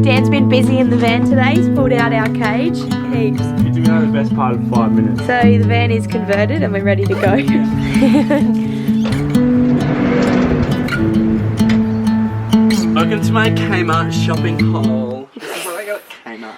Dan's been busy in the van today. He's pulled out our cage. Heaps. It took me the best part of 5 minutes. So the van is converted and we're ready to go. Welcome to my Kmart shopping haul. I got Kmart.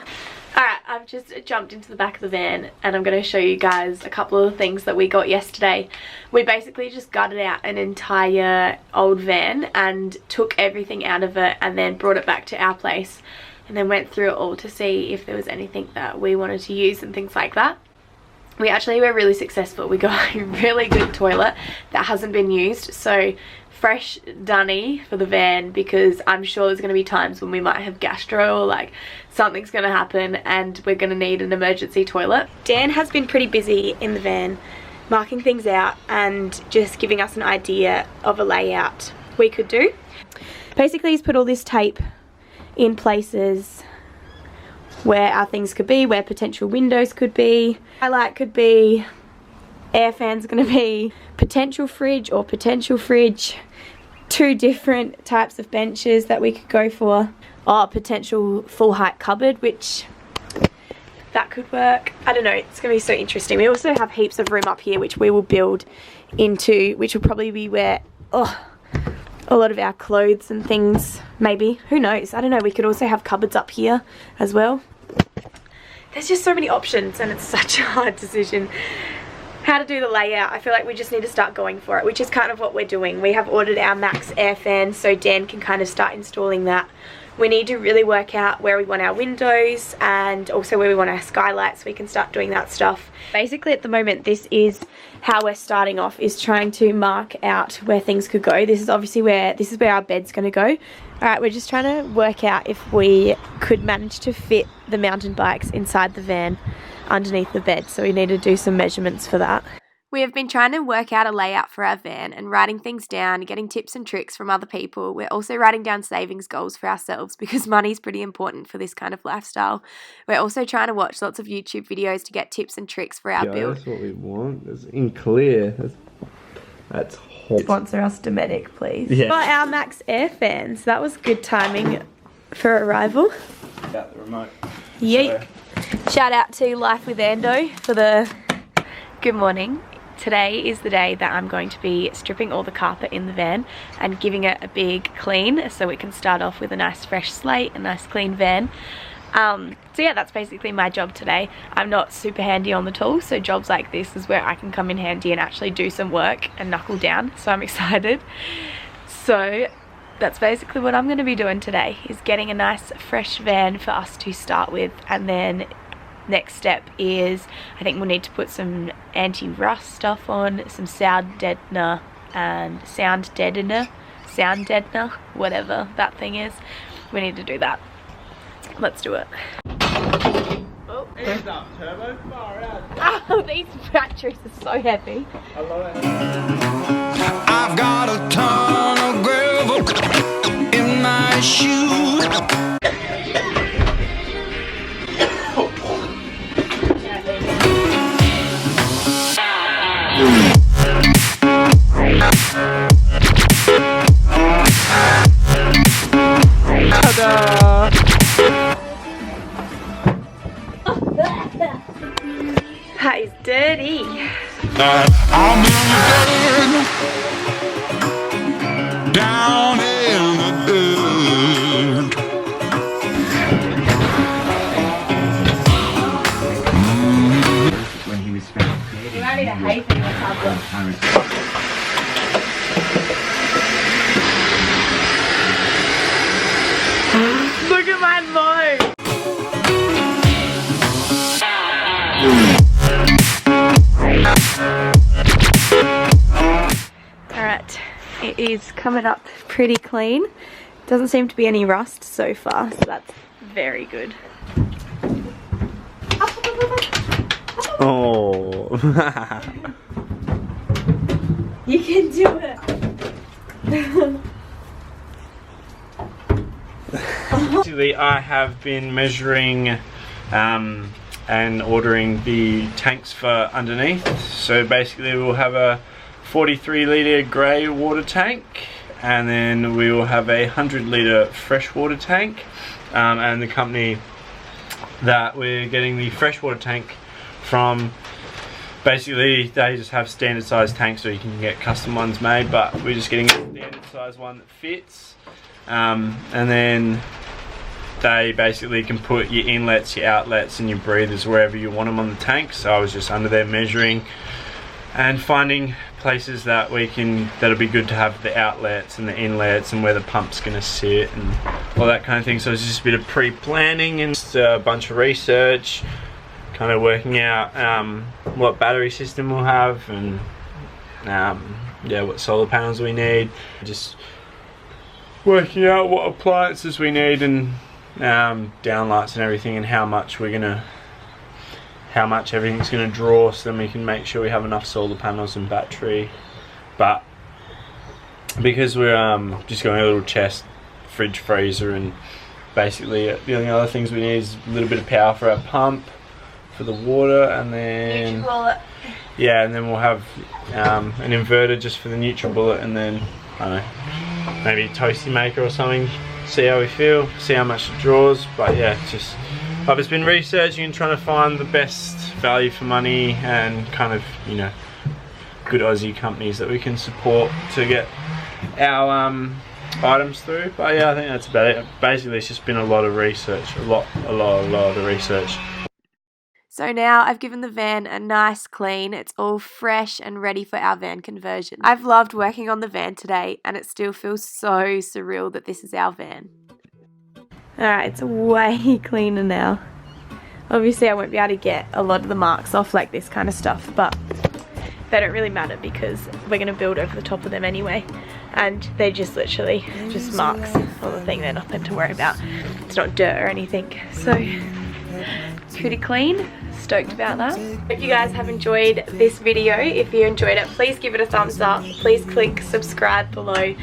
Alright, I've just jumped into the back of the van and I'm going to show you guys a couple of the things that we got yesterday. We basically just gutted out an entire old van and took everything out of it and then brought it back to our place and then went through it all to see if there was anything that we wanted to use and things like that. We actually were really successful. We got a really good toilet that hasn't been used, so fresh dunny for the van, because I'm sure there's going to be times when we might have gastro or like something's going to happen and we're going to need an emergency toilet. Dan has been pretty busy in the van marking things out and just giving us an idea of a layout we could do. Basically he's put all this tape in places where our things could be, where potential windows could be, highlight could be, air fans going to be, potential fridge or potential fridge, 2 different types of benches that we could go for, or potential full height cupboard, which that could work. I don't know, it's going to be so interesting. We also have heaps of room up here which we will build into, which will probably be where a lot of our clothes and things, maybe, who knows, I don't know. We could also have cupboards up here as well. There's just so many options and it's such a hard decision how to do the layout. I feel like we just need to start going for it, which is kind of what we're doing. We have ordered our Max air fan so Dan can kind of start installing that. We need to really work out where we want our windows and also where we want our skylights so we can start doing that stuff. Basically at the moment this is how we're starting off, is trying to mark out where things could go. This is obviously where our bed's going to go. Alright, we're just trying to work out if we could manage to fit the mountain bikes inside the van underneath the bed, so we need to do some measurements for that. We have been trying to work out a layout for our van and writing things down, getting tips and tricks from other people. We're also writing down savings goals for ourselves because money is pretty important for this kind of lifestyle. We're also trying to watch lots of YouTube videos to get tips and tricks for our build. That's what we want. It's in clear. That's hot. Sponsor us, Dometic, please. Yeah. Got our Max air fans. That was good timing for arrival. Got the remote. Yeet. Shout out to Life with Ando for the good morning. Today is the day that I'm going to be stripping all the carpet in the van and giving it a big clean so we can start off with a nice fresh slate, a nice clean van. So yeah, that's basically my job today. I'm not super handy on the tools, so jobs like this is where I can come in handy and actually do some work and knuckle down, so I'm excited. So that's basically what I'm going to be doing today, is getting a nice fresh van for us to start with, and then next step is I think we'll need to put some anti-rust stuff on, some sound deadener, whatever that thing is. We need to do that. Let's do it. Oh, Turbo far out. Oh, these batteries are so heavy. I love it. I've got a ton of gravel in my shoes. That is dirty. I'm in the dirt, down in the dirt. When he was found dead, You only need a hay for your tablet. Look at my moat. Alright, it is coming up pretty clean. Doesn't seem to be any rust so far, so that's very good. Oh. You can do it. Basically, I have been measuring and ordering the tanks for underneath. So basically we'll have a 43 litre grey water tank, and then we will have a 100 litre freshwater tank, and the company that we're getting the freshwater tank from, basically they just have standard size tanks, so you can get custom ones made, but we're just getting a standard size one that fits, and then they basically can put your inlets, your outlets and your breathers wherever you want them on the tank. So I was just under there measuring and finding places that that'll be good to have the outlets and the inlets and where the pump's gonna sit and all that kind of thing. So it's just a bit of pre-planning and just a bunch of research, kind of working out what battery system we'll have and yeah, what solar panels we need, just working out what appliances we need and downlights and everything, and how much everything's gonna draw, so then we can make sure we have enough solar panels and battery. But because we're just going a little chest, fridge, freezer, and basically the only other things we need is a little bit of power for our pump for the water, and then yeah, and then we'll have an inverter just for the NutriBullet, and then I don't know, maybe a toasty maker or something. See how we feel, see how much it draws. But yeah, just I've just been researching and trying to find the best value for money and kind of, you know, good Aussie companies that we can support to get our items through. But yeah, I think that's about it. Basically it's just been a lot of research, a lot of research. So now I've given the van a nice clean. It's all fresh and ready for our van conversion. I've loved working on the van today, and it still feels so surreal that this is our van. Alright, it's way cleaner now. Obviously I won't be able to get a lot of the marks off, like this kind of stuff, but they don't really matter because we're going to build over the top of them anyway, and they're just literally just marks on the thing. They're nothing to worry about. It's not dirt or anything, so it's pretty clean. Stoked about that. Hope you guys have enjoyed this video. If you enjoyed it, please give it a thumbs up. Please click subscribe below.